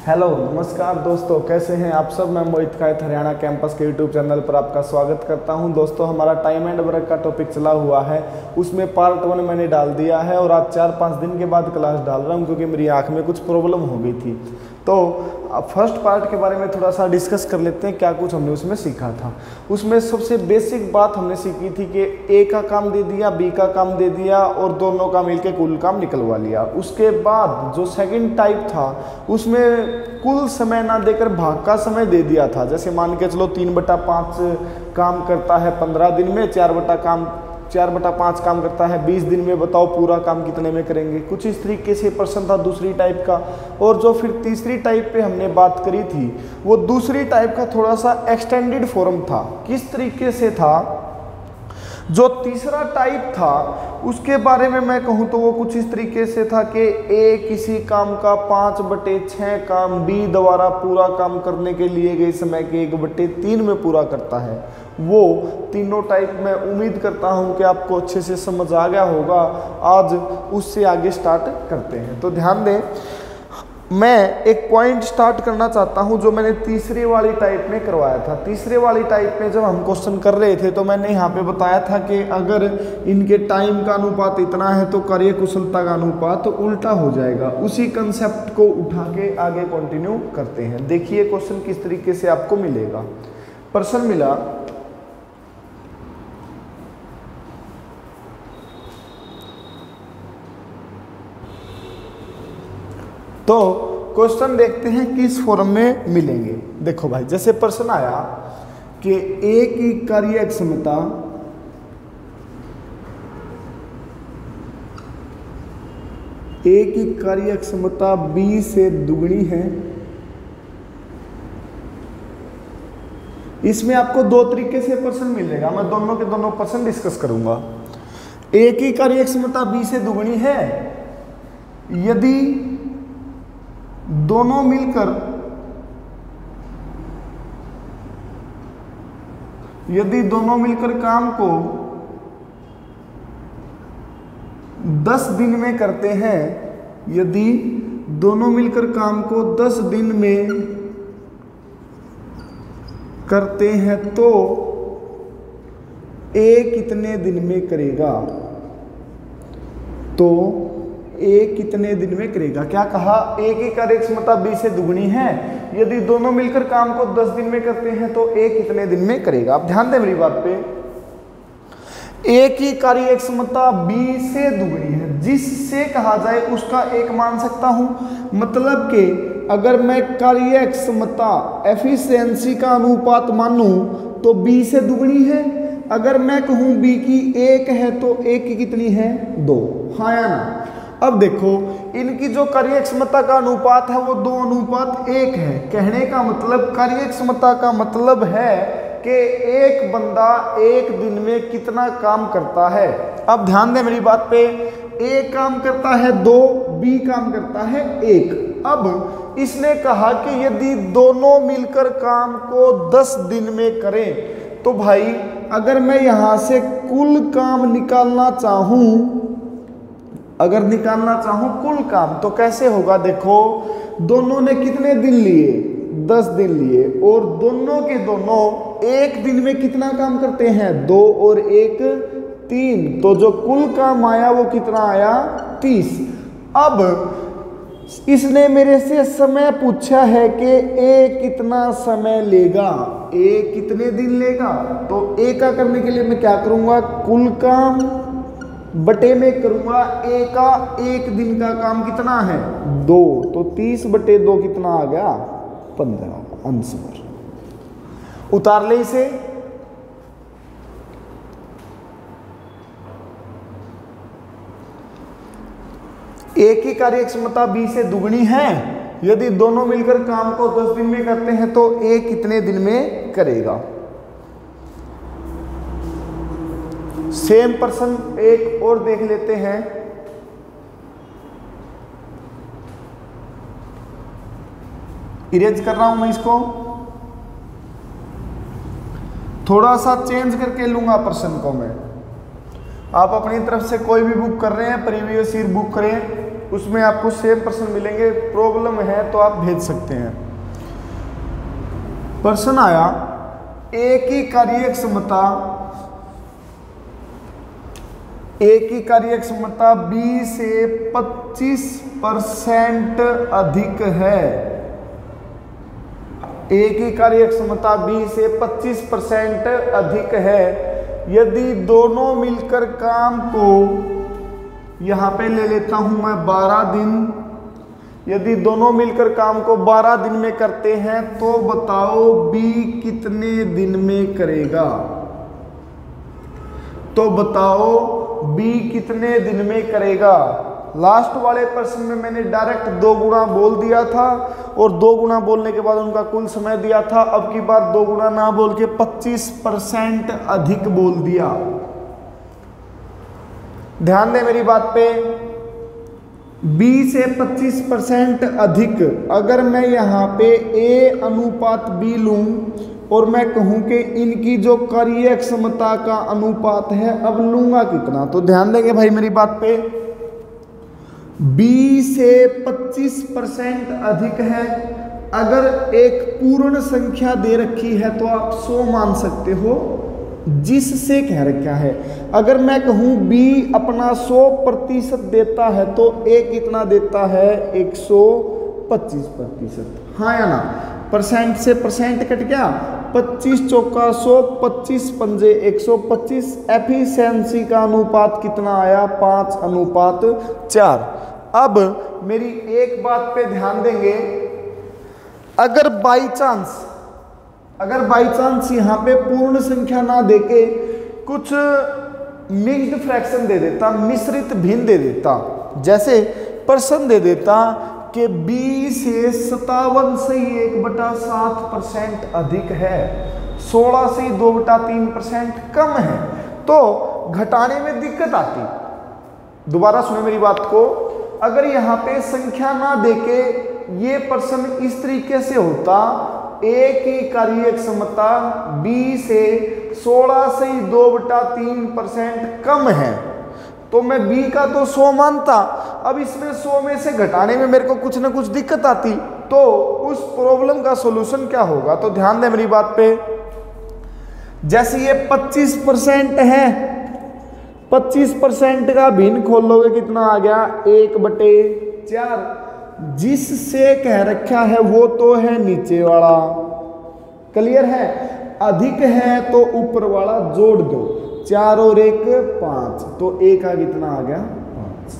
Hello नमस्कार दोस्तों, कैसे हैं आप सब। मैं मोहित कायत हरियाणा कैंपस के यूट्यूब चैनल पर आपका स्वागत करता हूं। दोस्तों, हमारा टाइम एंड वर्क का टॉपिक चला हुआ है, उसमें पार्ट 1 मैंने डाल दिया है और आज 4-5 दिन के बाद क्लास डाल रहा हूं क्योंकि मेरी आंख में कुछ प्रॉब्लम हो गई थी। तो फर्स्ट पार्ट के बारे में थोड़ा सा डिस्कस कर लेते हैं, क्या कुछ हमने उसमें सीखा था। उसमें सबसे बेसिक बात हमने सीखी थी कि ए का काम दे दिया, बी का काम दे दिया और दोनों का मिलके कुल काम निकलवा लिया। उसके बाद जो सेकंड टाइप था उसमें कुल समय ना देकर भाग का समय दे दिया था। जैसे मान के चलो 3/5 काम करता है 15 दिन में, 4/5 काम करता है 20 दिन में। बताओ पूरा काम कितने में करेंगे। कुछ इस तरीके से प्रश्न था दूसरी टाइप का। और जो फिर तीसरी टाइप पे हमने बात करी थी वो दूसरी टाइप का थोड़ा सा एक्सटेंडेड फॉर्म था। किस तरीके से था, जो तीसरा टाइप था उसके बारे में मैं कहूँ तो वो कुछ इस तरीके से था कि ए किसी काम का 5/6 काम बी द्वारा पूरा काम करने के लिए गए समय के 1/3 में पूरा करता है। वो तीनों टाइप में उम्मीद करता हूँ कि आपको अच्छे से समझ आ गया होगा। आज उससे आगे स्टार्ट करते हैं। तो ध्यान दें, मैं एक पॉइंट स्टार्ट करना चाहता हूं जो मैंने तीसरे वाली टाइप में करवाया था। तीसरे वाली टाइप में जब हम क्वेश्चन कर रहे थे तो मैंने यहाँ पे बताया था कि अगर इनके टाइम का अनुपात इतना है तो कार्य कुशलता का अनुपात उल्टा हो जाएगा। उसी कंसेप्ट को उठा के आगे कंटिन्यू करते हैं। देखिए क्वेश्चन किस तरीके से आपको मिलेगा। प्रश्न मिला, तो क्वेश्चन देखते हैं किस फॉर्म में मिलेंगे। देखो भाई, जैसे प्रश्न आया कि ए की कार्यक्षमता बी से दुगनी है। इसमें आपको दो तरीके से प्रश्न मिलेगा, मैं दोनों के दोनों प्रश्न डिस्कस करूंगा। ए की कार्यक्षमता बी से दुगनी है यदि दोनों मिलकर काम को 10 दिन में करते हैं। यदि दोनों मिलकर काम को 10 दिन में करते हैं तो ए कितने दिन में करेगा। तो ए कितने दिन में करेगा। क्या कहा, ए की कार्यक्षमता बी से दुगनी है, यदि दोनों मिलकर काम को 10 दिन में करते हैं तो ए कितने दिन में करेगा। अब ध्यान दें मेरी बात पे, ए की कार्यक्षमता बी से दुगनी है, जिससे कहा जाए उसका एक मान सकता हूं। मतलब कि अगर मैं कार्यक्षमता एफिशिएंसी का अनुपात मानूं तो बी से दुगनी है। अगर मैं कहूं बी की 1 है तो ए की कितनी है, 2। हाँ या ना। अब देखो, इनकी जो कार्यक्षमता का अनुपात है वो 2:1 है। कहने का मतलब, कार्यक्षमता का मतलब है कि एक बंदा एक दिन में कितना काम करता है। अब ध्यान दें मेरी बात पे, ए काम करता है 2, बी काम करता है 1। अब इसने कहा कि यदि दोनों मिलकर काम को 10 दिन में करें तो भाई अगर मैं यहां से कुल काम निकालना चाहूं, कुल काम तो कैसे होगा। देखो, दोनों ने कितने दिन लिए, 10 दिन लिए, और दोनों के दोनों एक दिन में कितना काम करते हैं, 2 और 1 3। तो जो कुल काम आया वो कितना आया, 30। अब इसने मेरे से समय पूछा है कि ए कितना समय लेगा, ए कितने दिन लेगा। तो ए का करने के लिए मैं क्या करूंगा, कुल काम बटे में करूंगा ए का 1 दिन का काम कितना है, 2। तो 30/2 कितना आ गया, 15 आंसर। उतार ले इसे। ए की कार्यक्षमता बी से दुगनी है, यदि दोनों मिलकर काम को 10 दिन में करते हैं तो ए कितने दिन में करेगा। सेम प्रश्न एक और देख लेते हैं। इरेज कर रहा हूं मैं इसको, थोड़ा सा चेंज करके लूंगा प्रश्न को मैं। आप अपनी तरफ से कोई भी बुक कर रहे हैं, प्रीवियस ईयर बुक करें, उसमें आपको सेम प्रश्न मिलेंगे। प्रॉब्लम है तो आप भेज सकते हैं। प्रश्न आया ए की कार्यक्षमता बी से 25% अधिक है। ए की कार्यक्षमता बी से 25% अधिक है। यदि दोनों मिलकर काम को, यहां पे ले लेता हूं मैं 12 दिन, यदि दोनों मिलकर काम को 12 दिन में करते हैं तो बताओ बी कितने दिन में करेगा। तो बताओ बी कितने दिन में करेगा। लास्ट वाले प्रश्न में मैंने डायरेक्ट 2 गुना बोल दिया था और 2 गुना बोलने के बाद उनका कुल समय दिया था। अब की बार 2 गुना ना बोल के 25% अधिक बोल दिया। ध्यान दें मेरी बात पे, B से 25% अधिक। अगर मैं यहाँ पे A अनुपात B लूं और मैं कहूं कि इनकी जो कार्यक्षमता का अनुपात है, अब लूंगा कितना। तो ध्यान देंगे भाई मेरी बात पे, B से 25% अधिक है। अगर एक पूर्ण संख्या दे रखी है तो आप 100 मान सकते हो, जिससे कह रखा है। अगर मैं कहूं B अपना 100% देता है तो A कितना देता है, 125%। हाँ या ना, परसेंट से परसेंट कट गया, 25 चौका 100, 25 पंजे 125। एफिशिएंसी का अनुपात कितना आया, 5:4। अब मेरी एक बात पे ध्यान देंगे, अगर बाई चांस यहाँ पे पूर्ण संख्या ना देके कुछ मिक्स्ड फ्रैक्शन दे देता, मिश्रित भिन्न दे देता, जैसे प्रश्न दे देता कि B से 57 से 1/7% अधिक है, 16 से 2/3% कम है, तो घटाने में दिक्कत आती। दोबारा सुने मेरी बात को, अगर यहाँ पे संख्या ना देके ये प्रश्न इस तरीके से होता, A की कार्यक्षमता B से 16 से 2/3% कम है, तो मैं B का तो 100 मानता। अब इसमें 100 में से घटाने में मेरे को कुछ ना कुछ दिक्कत आती, तो उस प्रॉब्लम का सॉल्यूशन क्या होगा। तो ध्यान दें मेरी बात पे, जैसे ये 25% है, 25% का भिन्न खोल लोगे कितना आ गया, 1/4। जिससे कह रखा है वो तो है नीचे वाला, क्लियर है। अधिक है तो ऊपर वाला जोड़ दो, 4 और 1 5, तो 1 का कितना आ गया, 5।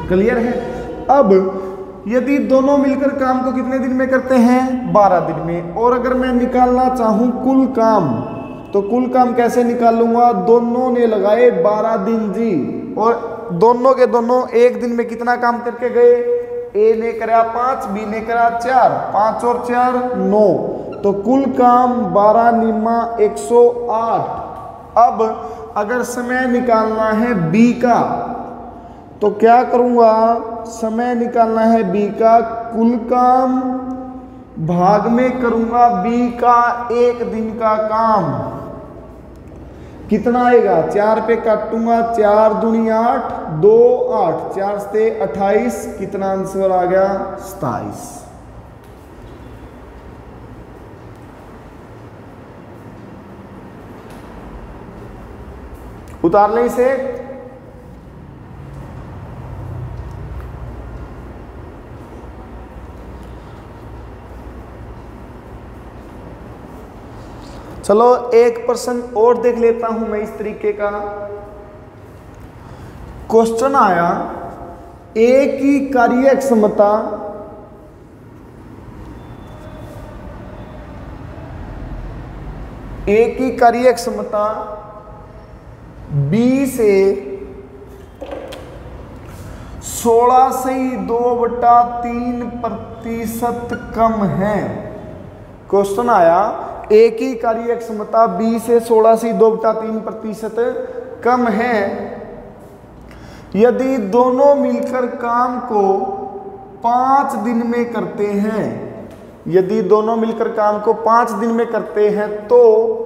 क्लियर है। अब यदि दोनों मिलकर काम को कितने दिन में करते हैं, 12 दिन में। और अगर मैं निकालना चाहूं कुल काम, तो कुल काम कैसे निकालूंगा, दोनों ने लगाए 12 दिन जी, और दोनों के दोनों एक दिन में कितना काम करके गए, A ने करा 5, B ने करा 4, 5 और 4 9, तो कुल काम 12 निम्मा 108। अब अगर समय निकालना है B का, तो क्या करूंगा, समय निकालना है B का, कुल काम भाग में करूंगा B का 1 दिन का काम, कितना आएगा, 4 पे काटूंगा, 4 दूनी 8, 2 8, 4 से 28, कितना आंसर आ गया, 27। उतार लें इसे। चलो एक प्रश्न और देख लेता हूं मैं इस तरीके का। क्वेश्चन आया, A की कार्यक्षमता B से 16 से 2/3% कम है। क्वेश्चन आया, A की कार्यक्षमता B से 16 से 2/3% कम है। यदि दोनों मिलकर काम को 5 दिन में करते हैं, यदि दोनों मिलकर काम को 5 दिन में करते हैं तो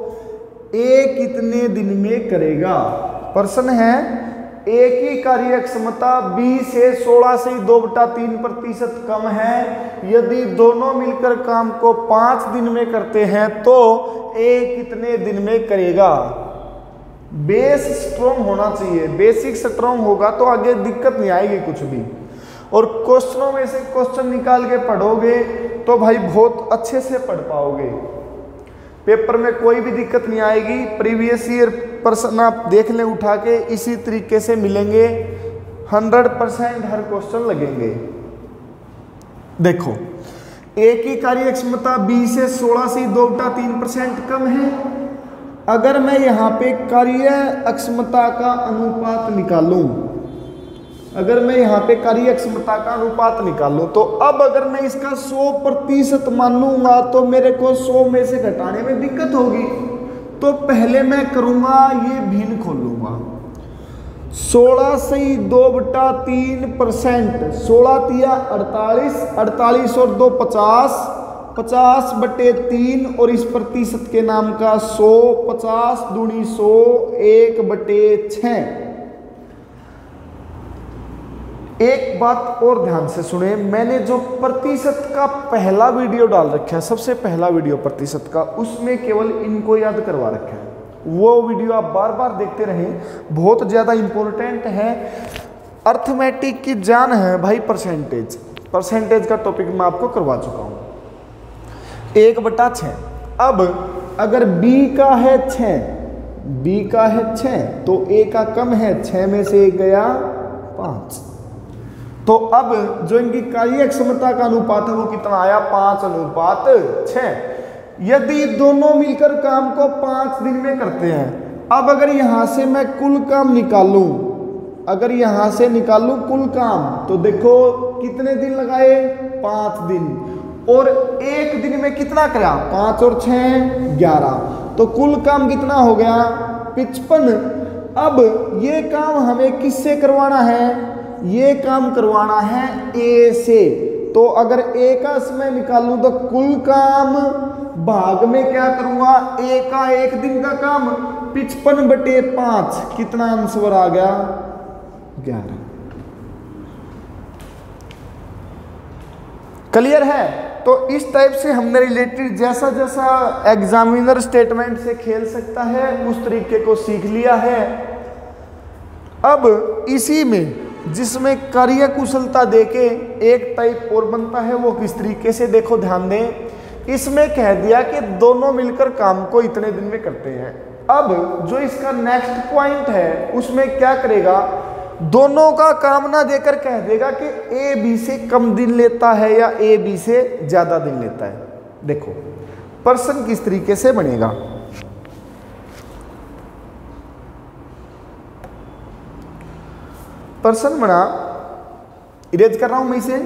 A कितने दिन में करेगा। प्रश्न है ए की कार्य क्षमता बी से 16 से 2/3% कम है। यदि दोनों मिलकर काम को 5 दिन में करते हैं तो ए कितने दिन में करेगा? बेस स्ट्रॉन्ग होना चाहिए, बेसिक स्ट्रॉन्ग होगा तो आगे दिक्कत नहीं आएगी कुछ भी। और क्वेश्चनों में से क्वेश्चन निकाल के पढ़ोगे तो भाई बहुत अच्छे से पढ़ पाओगे, पेपर में कोई भी दिक्कत नहीं आएगी। प्रीवियस ईयर प्रश्न आप देख लें उठा के, इसी तरीके से मिलेंगे, 100% हर क्वेश्चन लगेंगे। देखो, ए की कार्य क्षमता बी से 16 से 2/3% कम है। अगर मैं यहाँ पे कार्य अक्षमता का अनुपात निकालूं, अगर मैं यहाँ पे कार्य क्षमता का अनुपात निकालूं तो अब अगर मैं इसका 100% मानूंगा तो मेरे को 100 में से घटाने में दिक्कत होगी। तो पहले मैं करूंगा ये भिन्न खोलूंगा, 16 से 2/3%, 16 तिया 48, 48 और 2 50, 50/3 और इस प्रतिशत के नाम का 100, 50 दूनी 100, 1/6। एक बात और ध्यान से सुने, मैंने जो प्रतिशत का पहला वीडियो डाल रखा है, सबसे पहला वीडियो प्रतिशत का, उसमें केवल इनको याद करवा रखा है। वो वीडियो आप बार बार देखते रहें, बहुत ज़्यादा इंपॉर्टेंट है। अर्थमेटिक की जान है भाई परसेंटेज, परसेंटेज का टॉपिक मैं आपको करवा चुका हूँ। 1/6। अब अगर b का है 6, b का है 6 तो a का कम है, 6 में से 1 गया 5। तो अब जो इनकी कार्य क्षमता का अनुपात है वो कितना आया? 5:6। यदि दोनों मिलकर काम को 5 दिन में करते हैं, अब अगर यहां से मैं कुल काम निकालूं, अगर यहां से निकालूं कुल काम, तो देखो कितने दिन लगाए? 5 दिन। और एक दिन में कितना करा? 5 और 6 11, तो कुल काम कितना हो गया? 55। अब ये काम हमें किससे करवाना है? ये काम करवाना है ए से। तो अगर ए का समय निकालूं तो कुल काम भाग में क्या करूंगा? ए का एक दिन का काम 55/5, कितना आंसर आ गया? 11। क्लियर है? तो इस टाइप से हमने रिलेटेड जैसा जैसा एग्जामिनर स्टेटमेंट से खेल सकता है उस तरीके को सीख लिया है। अब इसी में जिसमें कार्य कुशलता देके एक टाइप और बनता है, वो किस तरीके से, देखो ध्यान दें। इसमें कह दिया कि दोनों मिलकर काम को इतने दिन में करते हैं। अब जो इसका नेक्स्ट पॉइंट है उसमें क्या करेगा? दोनों का काम ना देकर कह देगा कि ए बी से कम दिन लेता है या ए बी से ज्यादा दिन लेता है। देखो प्रश्न किस तरीके से बनेगा। प्रश्न बना, इरेज कर रहा हूं मैं इसे।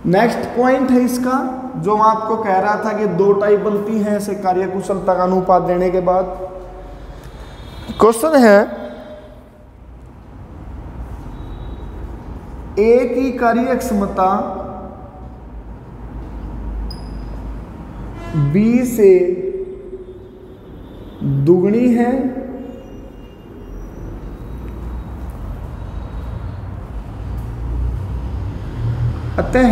नेक्स्ट पॉइंट है इसका, जो मैं आपको कह रहा था कि 2 टाइप बनती हैं ऐसे कार्य कुशलता का अनुपात देने के बाद। क्वेश्चन है, ए की कार्य क्षमता बी से दुगनी है, अतः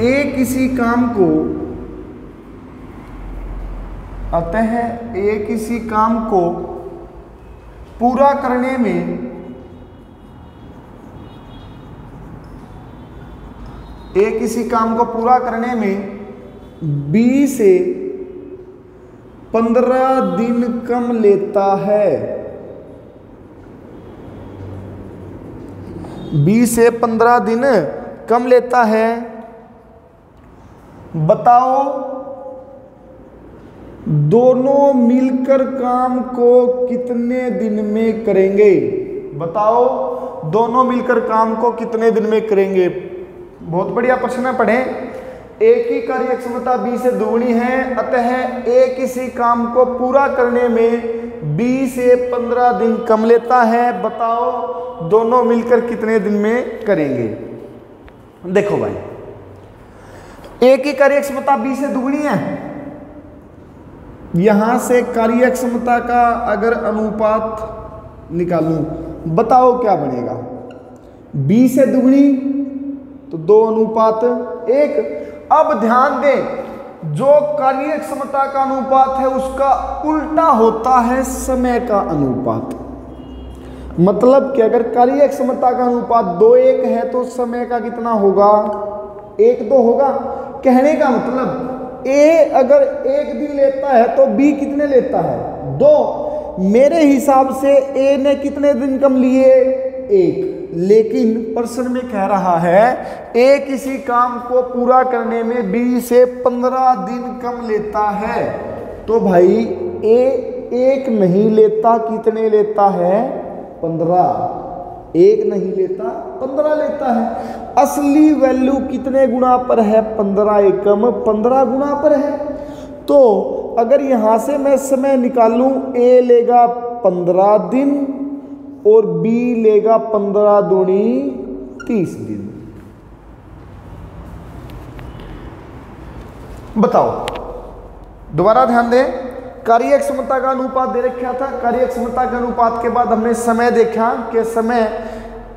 ए किसी काम को, अतः ए किसी काम को पूरा करने में ए किसी काम को पूरा करने में बी से 15 दिन कम लेता है। बी से 15 दिन कम लेता है। बताओ दोनों मिलकर काम को कितने दिन में करेंगे? बताओ दोनों मिलकर काम को कितने दिन में करेंगे? बहुत बढ़िया प्रश्न है, पढ़ें। ए की कार्य क्षमता बी से दुगनी है, अतः ए किसी काम को पूरा करने में बी से 15 दिन कम लेता है। बताओ दोनों मिलकर कितने दिन में करेंगे? देखो भाई, ए की कार्य क्षमता बी से दुगनी है, यहां से कार्यक्षमता का अगर अनुपात निकालूं, बताओ क्या बनेगा। b से दुगनी तो 2:1। अब ध्यान दें, जो कार्यक्षमता का अनुपात है उसका उल्टा होता है समय का अनुपात। मतलब कि अगर कार्यक्षमता का अनुपात 2:1 है तो समय का कितना होगा, 1:2 होगा। कहने का मतलब A अगर 1 दिन लेता है तो B कितने लेता है, 2। मेरे हिसाब से A ने कितने दिन कम लिए, 1। लेकिन प्रश्न में कह रहा है A किसी काम को पूरा करने में B से 15 दिन कम लेता है। तो भाई A 1 नहीं लेता, कितने लेता है, 15। 1 नहीं लेता, 15 लेता है। असली वैल्यू कितने गुना पर है, 15 एकम 15 गुना पर है। तो अगर यहां से मैं समय निकालूं, A लेगा 15 दिन और B लेगा 15 दूनी 30 दिन। बताओ, दोबारा ध्यान दें, कार्यक्षमता का अनुपात दे रखा था। कार्यक्षमता के अनुपात के बाद हमने समय देखा कि समय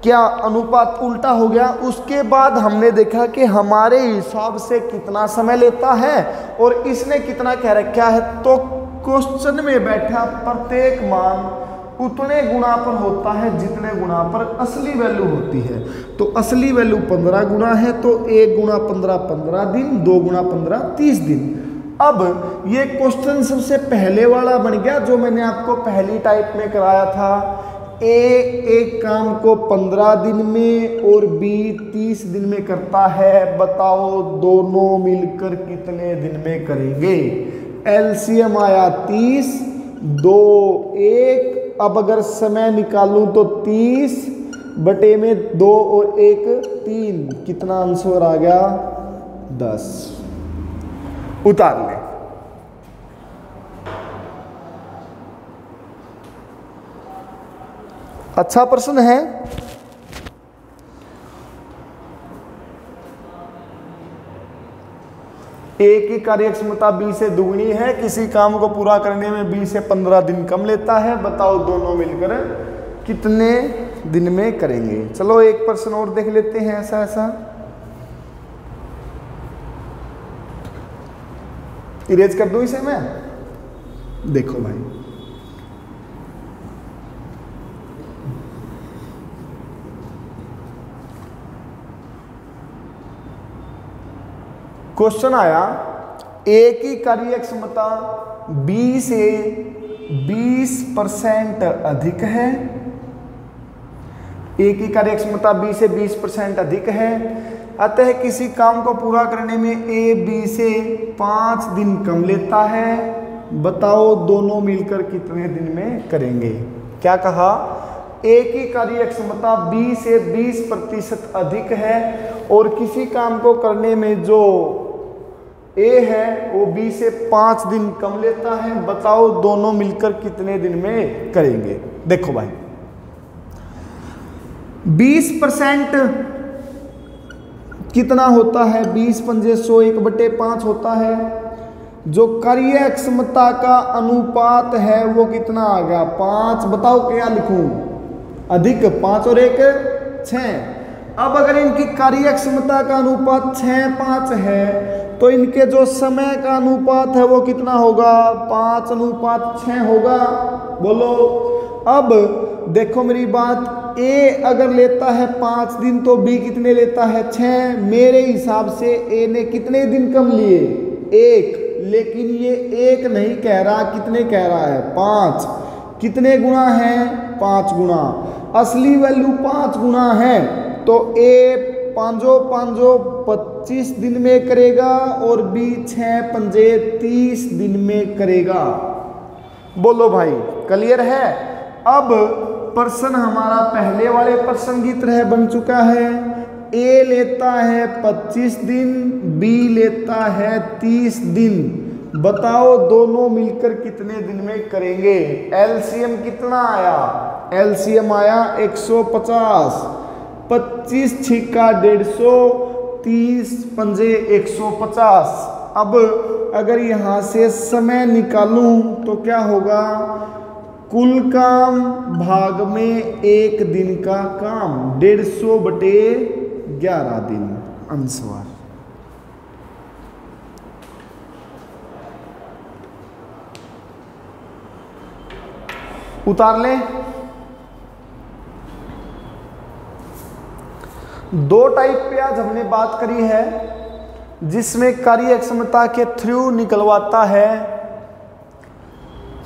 क्या अनुपात उल्टा हो गया। उसके बाद हमने देखा कि हमारे हिसाब से कितना समय लेता है और इसने कितना कह रखा है। तो क्वेश्चन में बैठा प्रत्येक मान उतने गुना पर होता है जितने गुना पर असली वैल्यू होती है। तो असली वैल्यू 15 गुना है, तो 1 गुना 15 15 दिन, 2 गुना 15 30 दिन। अब ये क्वेश्चन सबसे पहले वाला बन गया जो मैंने आपको पहली टाइप में कराया था। A एक काम को 15 दिन में और B 30 दिन में करता है। बताओ दोनों मिलकर कितने दिन में करेंगे। एलसीएम आया 30, 2 1। अब अगर समय निकालूं तो 30 बटे में 2 और 1 3, कितना आंसर आ गया, 10। उतार ले। अच्छा प्रश्न है। A की कार्यक्षमता B से दुगनी है, किसी काम को पूरा करने में B से 15 दिन कम लेता है। बताओ दोनों मिलकर कितने दिन में करेंगे। चलो एक प्रश्न और देख लेते हैं ऐसा। इरेज कर दूं इसे मैं, देखो भाई, क्वेश्चन आया A की कार्यक्षमता B से 20% अधिक है। A की कार्यक्षमता B से 20% अधिक है, अतः किसी काम को पूरा करने में A B से 5 दिन कम लेता है। बताओ दोनों मिलकर कितने दिन में करेंगे। क्या कहा, A की कार्यक्षमता B से 20% अधिक है और किसी काम को करने में जो A है वो B से 5 दिन कम लेता है। बताओ दोनों मिलकर कितने दिन में करेंगे। देखो भाई, 20% कितना होता है, 20 पंजे 100, 1/5 होता है। जो कार्यक्षमता का अनुपात है वो कितना आ गया, 5। बताओ क्या लिखूं, अधिक 5 और 1 6। अब अगर इनकी कार्यक्षमता का अनुपात 6:5 है तो इनके जो समय का अनुपात है वो कितना होगा, 5:6 होगा। बोलो। अब देखो मेरी बात, A अगर लेता है 5 दिन तो B कितने लेता है, 6। मेरे हिसाब से A ने कितने दिन कम लिए, 1। लेकिन ये 1 नहीं कह रहा, कितने कह रहा है, 5। कितने गुना है, 5 गुना। असली वैल्यू 5 गुना है तो A 5 25 दिन में करेगा और B 6 पंजे 30 दिन में करेगा। बोलो भाई, क्लियर है। अब प्रश्न हमारा पहले वाले प्रश्न की तरह बन चुका है। A लेता है 25 दिन, B लेता है 30 दिन। बताओ दोनों मिलकर कितने दिन में करेंगे। एलसीएम कितना आया, एलसीएम आया 150। 25 छिक्का 150, 30 पंजे 150। अब अगर यहाँ से समय निकालूं तो क्या होगा, कुल काम भाग में एक दिन का काम 150/11 दिन अनुसार। उतार लें। दो टाइप पे आज हमने बात करी है, जिसमें कार्यक्षमता के थ्रू निकलवाता है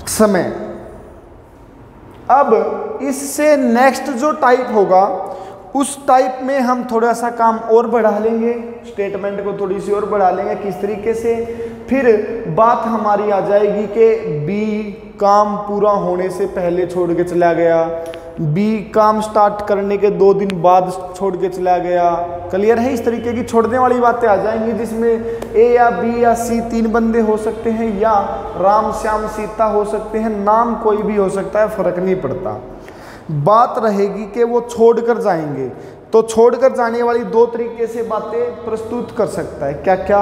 समय। अब इससे नेक्स्ट जो टाइप होगा उस टाइप में हम थोड़ा सा काम और बढ़ा लेंगे, स्टेटमेंट को थोड़ी सी और बढ़ा लेंगे। किस तरीके से, फिर बात हमारी आ जाएगी कि बी काम पूरा होने से पहले छोड़ के चला गया, बी काम स्टार्ट करने के 2 दिन बाद छोड़ के चला गया। क्लियर है? इस तरीके की छोड़ने वाली बातें आ जाएंगी, जिसमें ए या बी या सी 3 बंदे हो सकते हैं, या राम श्याम सीता हो सकते हैं, नाम कोई भी हो सकता है, फर्क नहीं पड़ता। बात रहेगी कि वो छोड़कर जाएंगे, तो छोड़कर जाने वाली 2 तरीके से बातें प्रस्तुत कर सकता है। क्या क्या?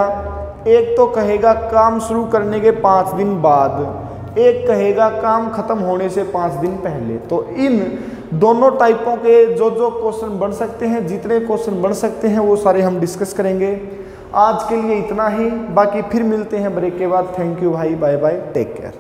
एक तो कहेगा काम शुरू करने के 5 दिन बाद, एक कहेगा काम खत्म होने से 5 दिन पहले। तो इन दोनों टाइपों के जो क्वेश्चन बन सकते हैं, जितने क्वेश्चन बन सकते हैं, वो सारे हम डिस्कस करेंगे। आज के लिए इतना ही, बाकी फिर मिलते हैं ब्रेक के बाद। थैंक यू भाई, बाय बाय, टेक केयर।